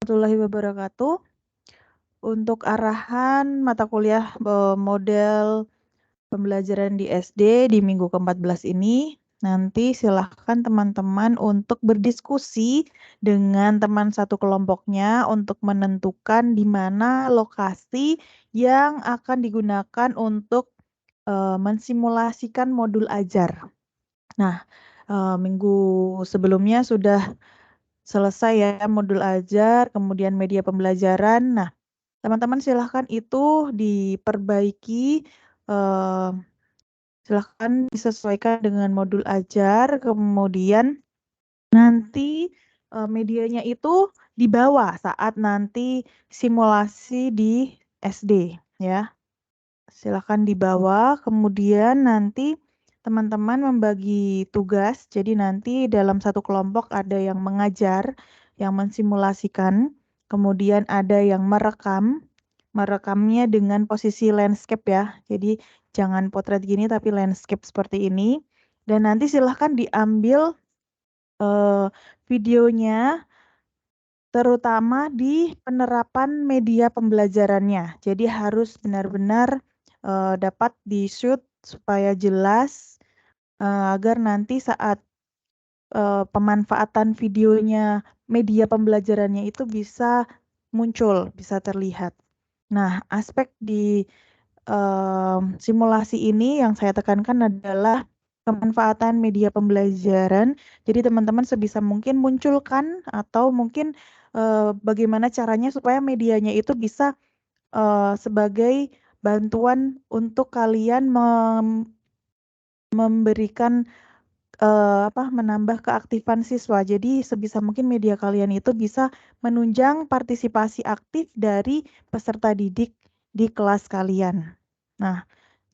Warahmatullahi wabarakatuh. Untuk arahan mata kuliah model pembelajaran di SD di minggu ke-14 ini, nanti silahkan teman-teman untuk berdiskusi dengan teman satu kelompoknya untuk menentukan di mana lokasi yang akan digunakan untuk mensimulasikan modul ajar. Nah, minggu sebelumnya sudah selesai ya modul ajar, kemudian media pembelajaran. Nah, teman-teman silahkan itu diperbaiki, eh, silahkan disesuaikan dengan modul ajar, kemudian nanti medianya itu dibawa saat nanti simulasi di SD ya. Silahkan dibawa, kemudian nanti teman-teman membagi tugas, jadi nanti dalam satu kelompok ada yang mengajar, yang mensimulasikan, kemudian ada yang merekamnya dengan posisi landscape ya, jadi jangan potret gini tapi landscape seperti ini, dan nanti silahkan diambil videonya, terutama di penerapan media pembelajarannya. Jadi harus benar-benar dapat di-shoot supaya jelas agar nanti saat pemanfaatan videonya media pembelajarannya itu bisa muncul, bisa terlihat. Nah, aspek di simulasi ini yang saya tekankan adalah pemanfaatan media pembelajaran. Jadi teman-teman sebisa mungkin munculkan atau mungkin bagaimana caranya supaya medianya itu bisa sebagai bantuan untuk kalian memberikan menambah keaktifan siswa. Jadi sebisa mungkin media kalian itu bisa menunjang partisipasi aktif dari peserta didik di kelas kalian. Nah,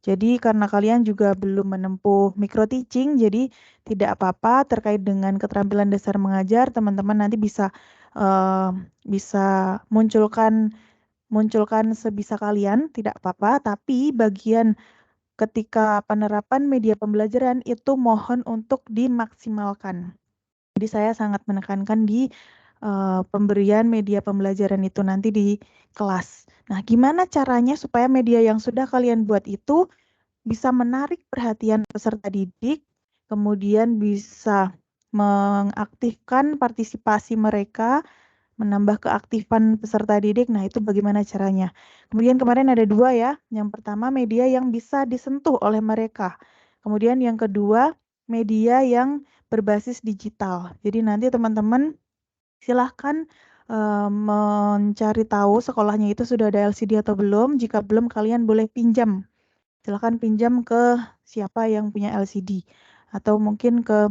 jadi karena kalian juga belum menempuh micro teaching, jadi tidak apa-apa terkait dengan keterampilan dasar mengajar, teman-teman nanti bisa bisa munculkan sebisa kalian, tidak apa-apa, tapi bagian ketika penerapan media pembelajaran itu mohon untuk dimaksimalkan. Jadi saya sangat menekankan di pemberian media pembelajaran itu nanti di kelas. Nah, gimana caranya supaya media yang sudah kalian buat itu bisa menarik perhatian peserta didik, kemudian bisa mengaktifkan partisipasi mereka, menambah keaktifan peserta didik. Nah, itu bagaimana caranya? Kemudian kemarin ada dua ya. Yang pertama media yang bisa disentuh oleh mereka. Kemudian yang kedua media yang berbasis digital. Jadi nanti teman-teman silahkan mencari tahu sekolahnya itu sudah ada LCD atau belum. Jika belum, kalian boleh pinjam. Silahkan pinjam ke siapa yang punya LCD. Atau mungkin ke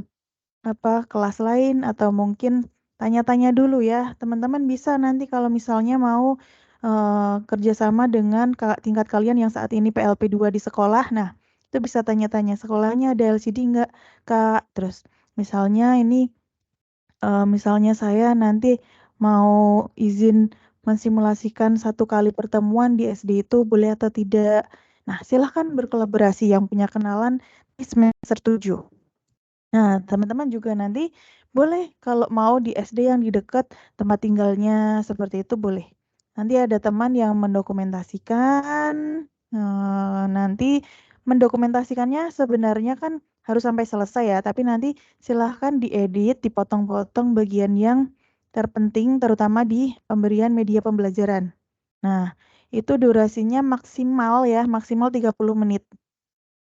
kelas lain atau mungkin tanya-tanya dulu ya. Teman-teman bisa nanti kalau misalnya mau kerjasama dengan tingkat kalian yang saat ini PLP 2 di sekolah. Nah, itu bisa tanya-tanya sekolahnya ada LCD enggak, Kak? Terus misalnya ini misalnya saya nanti mau izin mensimulasikan 1 kali pertemuan di SD itu boleh atau tidak. Nah, silahkan berkolaborasi yang punya kenalan di semester 7. Nah, teman-teman juga nanti boleh kalau mau di SD yang di dekat tempat tinggalnya seperti itu boleh. Nanti ada teman yang mendokumentasikan, nanti mendokumentasikannya sebenarnya kan harus sampai selesai ya, tapi nanti silahkan diedit, dipotong-potong bagian yang terpenting terutama di pemberian media pembelajaran. Nah, itu durasinya maksimal ya, maksimal 30 menit.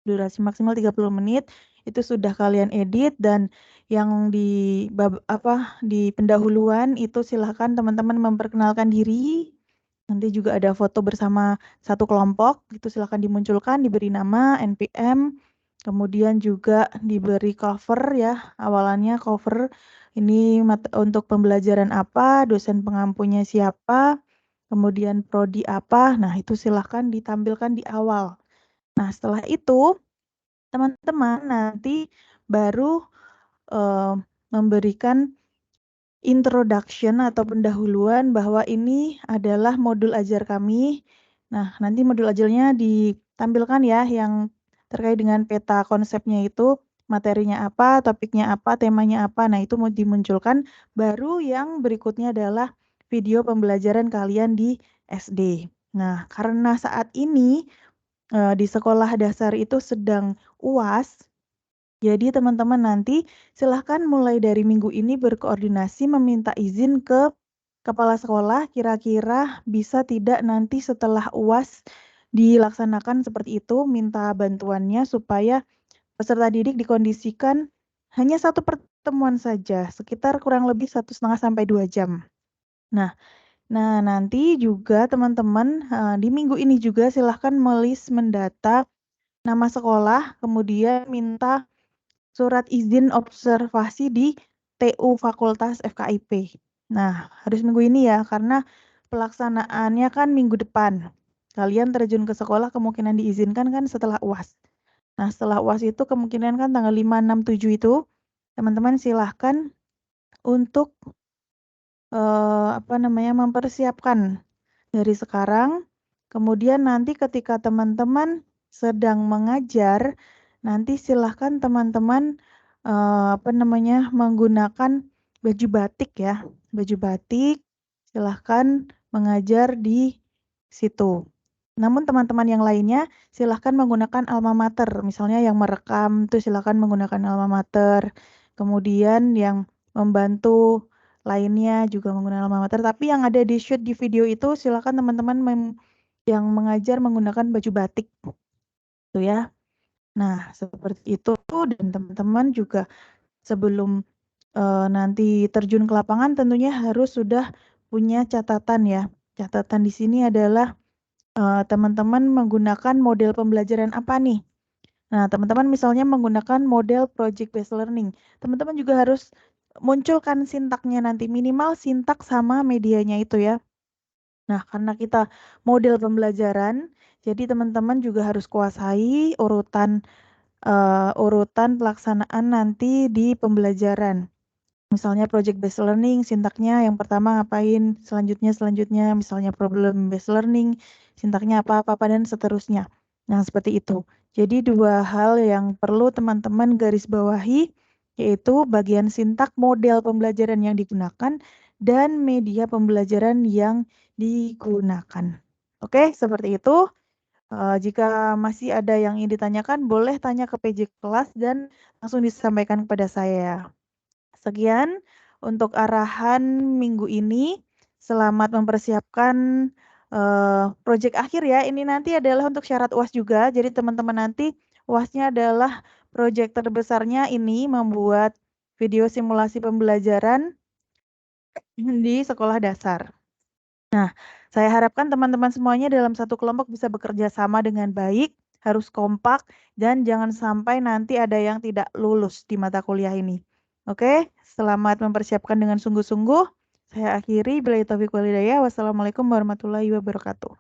Durasi maksimal 30 menit itu sudah kalian edit dan yang di pendahuluan itu silahkan teman-teman memperkenalkan diri. Nanti juga ada foto bersama satu kelompok, itu silahkan dimunculkan, diberi nama, NPM, kemudian juga diberi cover ya, awalannya cover ini untuk pembelajaran apa, dosen pengampunya siapa, kemudian prodi apa, nah itu silahkan ditampilkan di awal. Nah, setelah itu teman-teman nanti baru memberikan introduction atau pendahuluan bahwa ini adalah modul ajar kami. Nah, nanti modul ajarnya ditampilkan ya yang terkait dengan peta konsepnya itu, materinya apa, topiknya apa, temanya apa. Nah, itu mau dimunculkan. Baru yang berikutnya adalah video pembelajaran kalian di SD. Nah, karena saat ini di sekolah dasar itu sedang UAS, jadi teman-teman nanti silahkan mulai dari minggu ini berkoordinasi meminta izin ke kepala sekolah, kira-kira bisa tidak nanti setelah UAS dilaksanakan seperti itu, minta bantuannya supaya peserta didik dikondisikan hanya satu pertemuan saja, sekitar kurang lebih 1,5 sampai 2 jam. Nah, nanti juga teman-teman di minggu ini juga silahkan mendata nama sekolah, kemudian minta surat izin observasi di TU Fakultas FKIP. Nah, harus minggu ini ya, karena pelaksanaannya kan minggu depan. Kalian terjun ke sekolah kemungkinan diizinkan kan setelah UAS. Nah, setelah UAS itu kemungkinan kan tanggal 5, 6, 7 itu, teman-teman silahkan untuk mempersiapkan dari sekarang. Kemudian nanti ketika teman-teman sedang mengajar, nanti silahkan teman-teman menggunakan baju batik ya. Baju batik, silahkan mengajar di situ. Namun teman-teman yang lainnya silahkan menggunakan alma mater. Misalnya yang merekam itu silahkan menggunakan alma mater. Kemudian yang membantu lainnya juga menggunakan alma mater. Tapi yang ada di shoot di video itu silahkan teman-teman yang mengajar menggunakan baju batik. Tuh ya. Nah, seperti itu dan teman-teman juga sebelum nanti terjun ke lapangan tentunya harus sudah punya catatan ya. Catatan di sini adalah teman-teman menggunakan model pembelajaran apa nih? Nah, teman-teman misalnya menggunakan model project based learning. Teman-teman juga harus munculkan sintaknya nanti, minimal sintak sama medianya itu ya. Nah, karena kita model pembelajaran, jadi teman-teman juga harus kuasai urutan pelaksanaan nanti di pembelajaran. Misalnya project based learning, sintaknya yang pertama ngapain, selanjutnya, misalnya problem based learning, sintaknya apa dan seterusnya. Nah, seperti itu. Jadi dua hal yang perlu teman-teman garis bawahi, yaitu bagian sintak model pembelajaran yang digunakan dan media pembelajaran yang digunakan. Oke, seperti itu. Jika masih ada yang ingin ditanyakan, boleh tanya ke PJ kelas dan langsung disampaikan kepada saya. Sekian untuk arahan minggu ini. Selamat mempersiapkan proyek akhir ya. Ini nanti adalah untuk syarat UAS juga. Jadi teman-teman nanti UASnya adalah proyek terbesarnya ini membuat video simulasi pembelajaran di sekolah dasar. Nah, saya harapkan teman-teman semuanya dalam satu kelompok bisa bekerja sama dengan baik, harus kompak, dan jangan sampai nanti ada yang tidak lulus di mata kuliah ini. Oke, selamat mempersiapkan dengan sungguh-sungguh. Saya akhiri. Billahi taufiq wal hidayah. Wassalamualaikum warahmatullahi wabarakatuh.